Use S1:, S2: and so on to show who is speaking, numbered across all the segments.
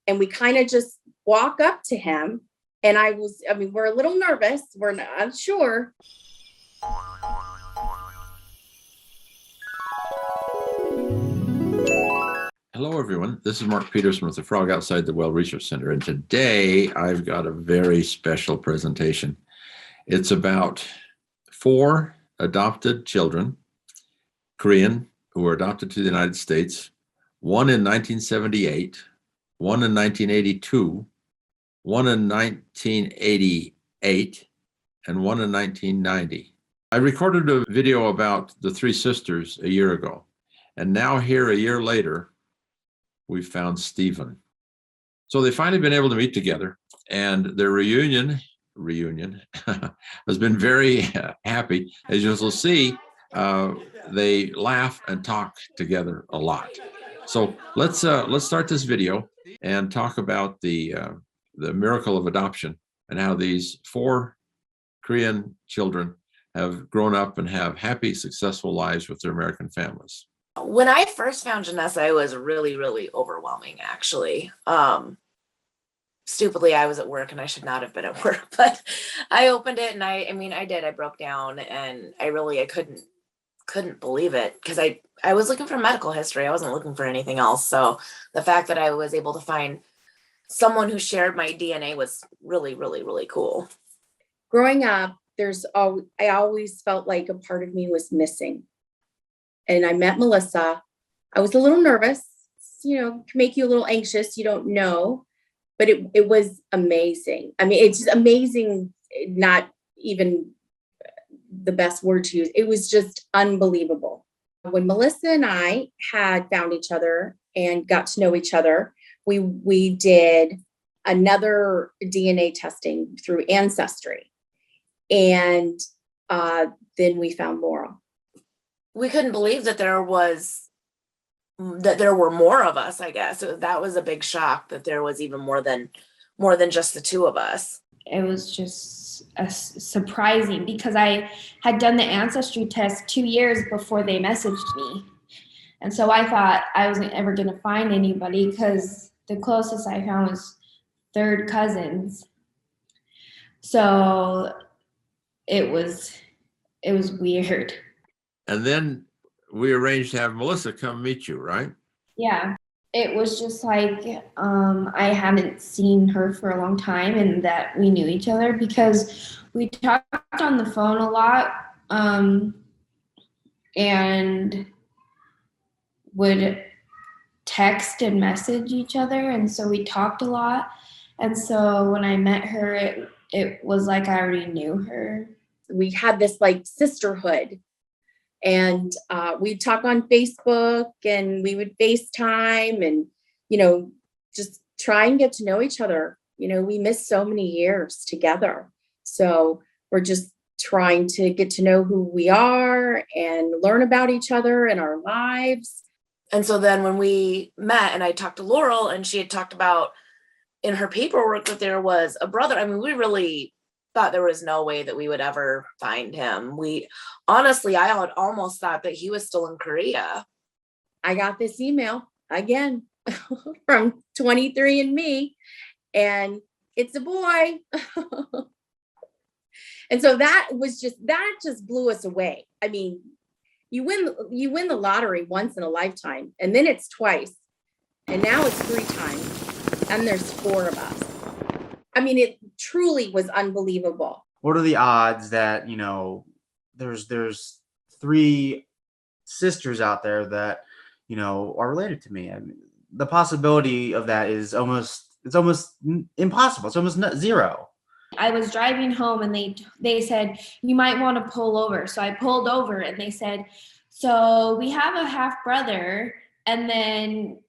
S1: and we kind of just walk up to him. And we're a little nervous. We're not sure.
S2: Hello, everyone. This is Mark Peterson with the Frog Outside the Well Research Center. And today I've got a very special presentation. It's about 4 adopted children, Korean, who were adopted to the United States, one in 1978, one in 1982, one in 1988, and one in 1990. I recorded a video about the 3 sisters a year ago. And now here, a year later, we found Stephen. So they've finally been able to meet together, and their reunion has been very happy. As you'll see, they laugh and talk together a lot. So let's start this video and talk about the miracle of adoption and how these 4 Korean children have grown up and have happy, successful lives with their American families.
S3: When I first found Janessa, it was really, really overwhelming, actually. Stupidly, I was at work and I should not have been at work, but I opened it and I broke down, and I couldn't believe it, because I was looking for medical history. I wasn't looking for anything else. So the fact that I was able to find someone who shared my DNA was really, really, really cool.
S1: Growing up, I always felt like a part of me was missing. And I met Melissa. I was a little nervous, can make you a little anxious. You don't know, but it was amazing. I mean, it's just amazing, not even the best word to use. It was just unbelievable. When Melissa and I had found each other and got to know each other, we did another DNA testing through Ancestry. And then we found Laurel.
S3: We couldn't believe that there were more of us, I guess. That was a big shock, that there was even more than just the 2 of us.
S4: It was just surprising, because I had done the ancestry test 2 years before they messaged me. And so I thought I wasn't ever going to find anybody, because the closest I found was 3rd cousins. So it was weird.
S2: And then we arranged to have Melissa come meet you, right?
S4: Yeah. It was just like I hadn't seen her for a long time, and that we knew each other because we talked on the phone a lot, and would text and message each other. And so we talked a lot. And so when I met her, it was like I already knew her.
S1: We had this like sisterhood. And we'd talk on Facebook, and we would FaceTime, and, just try and get to know each other. We missed so many years together. So we're just trying to get to know who we are and learn about each other and our lives.
S3: And so then when we met and I talked to Laurel, and she had talked about in her paperwork that there was a brother, I mean, we really thought there was no way that we would ever find him. I had almost thought that he was still in Korea.
S1: I got this email again from 23andMe, and it's a boy. And so that just blew us away. I mean, you win the lottery once in a lifetime, and then it's twice, and now it's 3 times, and there's 4 of us. I mean, it truly was unbelievable.
S5: What are the odds that, there's 3 sisters out there that, are related to me? I mean, the possibility of that is almost impossible. It's almost 0.
S4: I was driving home, and they said, you might want to pull over. So I pulled over, and they said, so we have a half brother. And then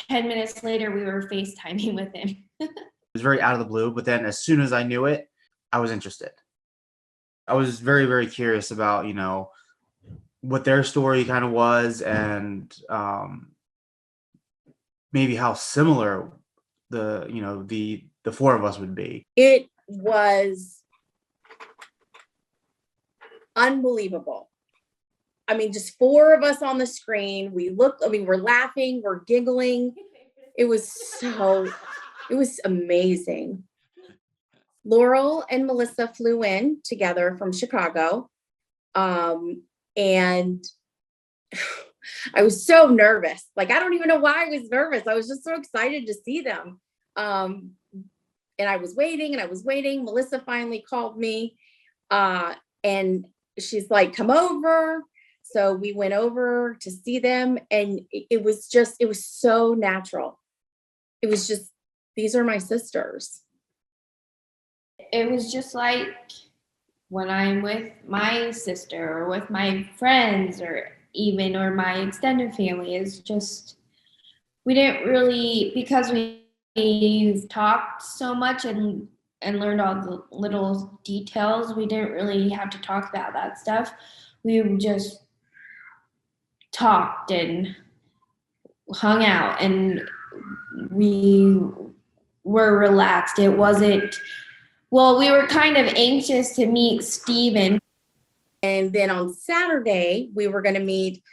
S4: 10 minutes later, we were FaceTiming with him.
S5: It was very out of the blue, but then as soon as I knew it, I was interested. I was very, very curious about, what their story kind of was, and maybe how similar the 4 of us would be.
S1: It was unbelievable. I mean, just 4 of us on the screen. We're laughing, we're giggling. It was so It was amazing. Laurel and Melissa flew in together from Chicago. And I was so nervous. Like, I don't even know why I was nervous. I was just so excited to see them. And I was waiting and I was waiting. Melissa finally called me and she's like, come over. So we went over to see them, and it was so natural. It was just, these are my sisters.
S4: It was just like when I'm with my sister or with my friends or my extended family. It's just, we didn't really, because we've talked so much and learned all the little details, we didn't really have to talk about that stuff. We just talked and hung out, and we were relaxed. It wasn't, well, we were kind of anxious to meet Steven.
S1: And then on Saturday, we were going to meet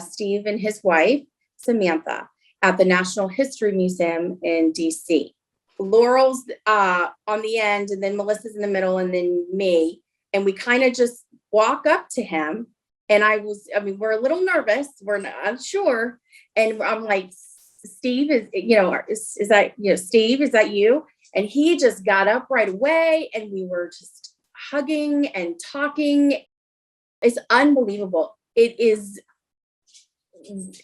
S1: Steve and his wife, Samantha, at the National History Museum in DC. Laurel's on the end, and then Melissa's in the middle, and then me. And we kind of just walk up to him. And we're a little nervous. We're not sure. And I'm like, Steve, is that, Steve, is that you? And he just got up right away, and we were just hugging and talking. It's unbelievable. It is,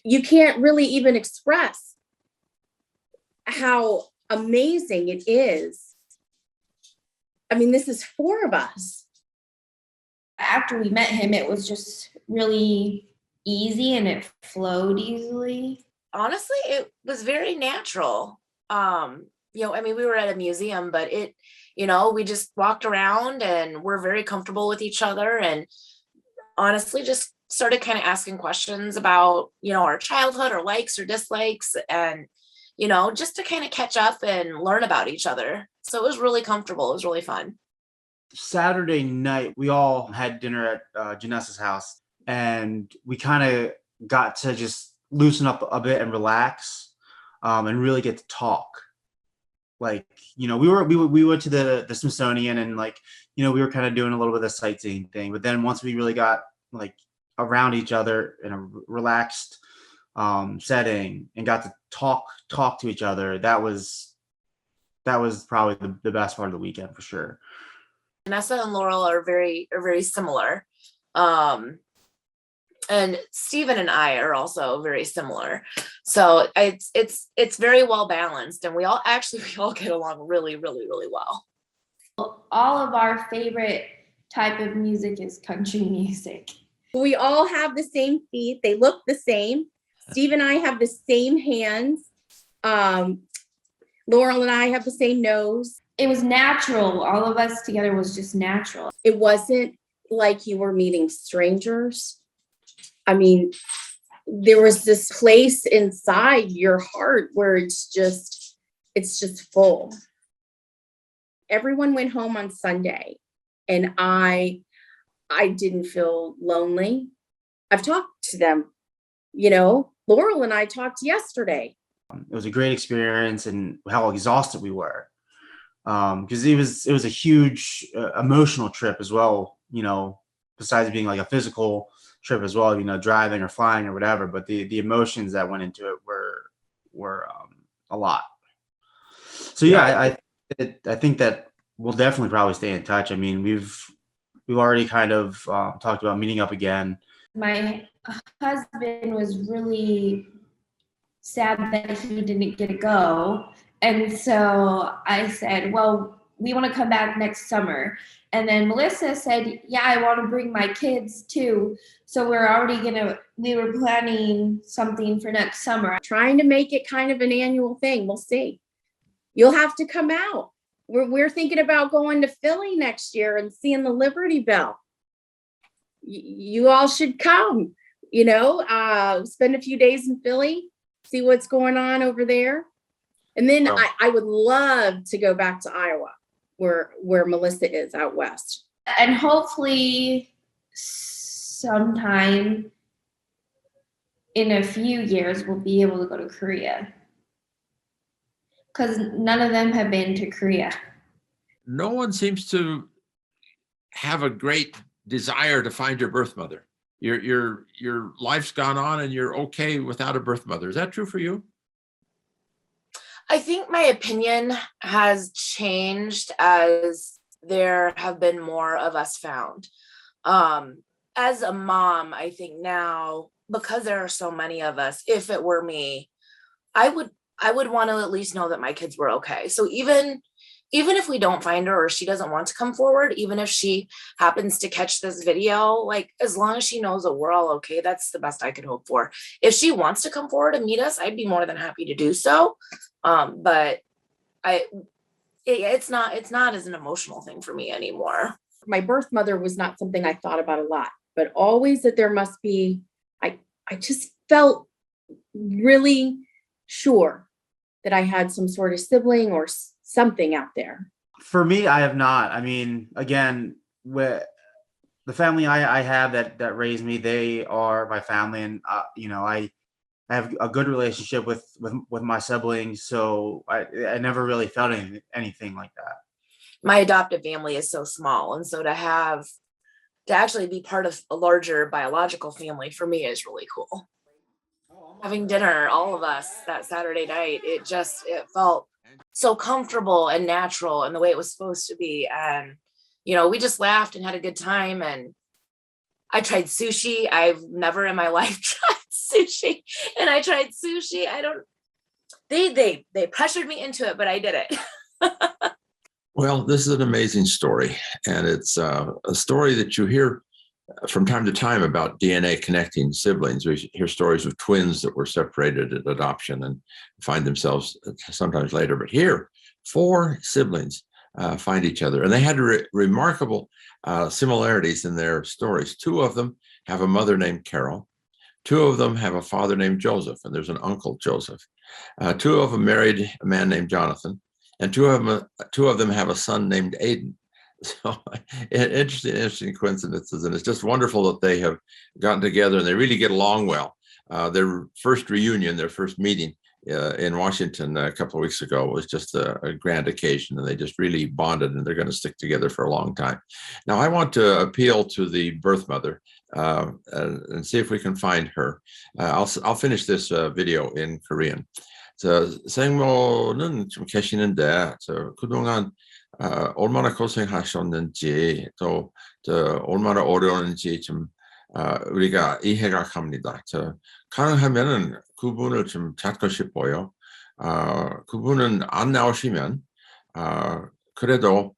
S1: you can't really even express how amazing it is. I mean, this is 4 of us.
S4: After we met him, it was just really easy and it flowed easily.
S3: Honestly, it was very natural. We were at a museum, but we just walked around and we're very comfortable with each other, and honestly just started kind of asking questions about, our childhood, or likes or dislikes, and, just to kind of catch up and learn about each other. So it was really comfortable. It was really fun.
S5: Saturday night, we all had dinner at Janessa's house, and we kind of got to just loosen up a bit and relax, and really get to talk. Like, we went to the Smithsonian, and we were kind of doing a little bit of the sightseeing thing. But then once we really got around each other in a relaxed setting and got to talk to each other, that was probably the best part of the weekend for sure.
S3: Vanessa and Laurel are very similar. And Stephen and I are also very similar. So it's very well balanced, and we all get along really, really, really well.
S4: All of our favorite type of music is country music.
S1: We all have the same feet. They look the same. Steve and I have the same hands. Laurel and I have the same nose.
S4: It was natural. All of us together was just natural.
S1: It wasn't like you were meeting strangers. I mean, there was this place inside your heart where it's just full. Everyone went home on Sunday, and I didn't feel lonely. I've talked to them, Laurel and I talked yesterday.
S5: It was a great experience, and how exhausted we were. Because it was a huge emotional trip as well, besides being like a physical trip as well, driving or flying or whatever, but the emotions that went into it were a lot. So yeah, I think that we'll definitely probably stay in touch. I mean, we've already kind of talked about meeting up again.
S4: My husband was really sad that he didn't get to go. And so I said, well, we want to come back next summer. And then Melissa said, yeah, I want to bring my kids too. So we were planning something for next summer.
S1: Trying to make it kind of an annual thing. We'll see. You'll have to come out. We're thinking about going to Philly next year and seeing the Liberty Bell. You all should come, spend a few days in Philly, see what's going on over there. And then I would love to go back to Iowa, where Melissa is out west.
S4: And hopefully sometime in a few years, we'll be able to go to Korea. because none of them have been to Korea.
S2: No one seems to have a great desire to find your birth mother. Your life's gone on and you're okay without a birth mother. Is that true for you?
S3: I think my opinion has changed as there have been more of us found. As a mom, I think now, because there are so many of us, if it were me, I would want to at least know that my kids were okay. So even if we don't find her or she doesn't want to come forward, even if she happens to catch this video, like as long as she knows that we're all okay, that's the best I could hope for. If she wants to come forward and meet us, I'd be more than happy to do so. But it's not as an emotional thing for me anymore.
S1: My birth mother was not something I thought about a lot, but always that there must be, I just felt really sure that I had some sort of sibling or something out there.
S5: For me, I have not. I mean, again, with the family I have that raised me, they are my family, and I have a good relationship with my siblings, so I never really felt anything like that.
S3: My adoptive family is so small, and so to actually be part of a larger biological family for me is really cool. Having dinner, all of us, that Saturday night, it felt so comfortable and natural and the way it was supposed to be. And, we just laughed and had a good time. And I tried sushi. I've never in my life tried sushi. And I tried sushi. They pressured me into it, but I did it.
S2: Well, this is an amazing story. And it's a story that you hear from time to time about DNA connecting siblings. We hear stories of twins that were separated at adoption and find themselves sometimes later. But here, 4 siblings find each other. And they had remarkable similarities in their stories. 2 of them have a mother named Carol. 2 of them have a father named Joseph, and there's an uncle Joseph. 2 of them married a man named Jonathan, and 2 of them have a son named Aiden. So interesting coincidences, and it's just wonderful that they have gotten together and they really get along well. Their first reunion, their first meeting in Washington a couple of weeks ago was just a grand occasion, and they just really bonded, and they're going to stick together for a long time. Now, I want to appeal to the birth mother and see if we can find her. I'll finish this video in Korean. 생모는 좀 계시는데 그동안 얼마나 고생하셨는지 또 얼마나 어려웠는지 좀 우리가 이해가 갑니다. 가능하면은 그분을 좀 찾고 싶어요. 그분은 안 나오시면 그래도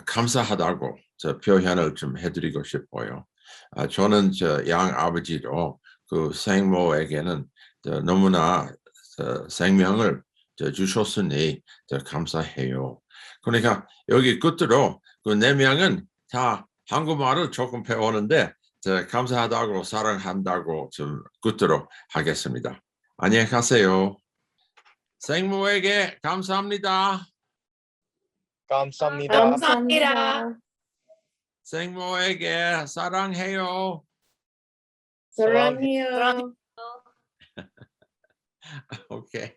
S2: 감사하다고 표현을 좀 해드리고 싶어요. 저는 양 아버지로 그 생모에게는 너무나 생명을 주셨으니 감사해요. 그러니까 여기 끝으로 그 4명은 다 한국말을 조금 배우는데 감사하다고 사랑한다고 좀 끝으로 하겠습니다. 안녕히 가세요. 생모에게 감사합니다.
S6: 감사합니다.
S3: 감사합니다.
S2: 생모에게 사랑해요.
S1: 사랑해요.
S2: Okay.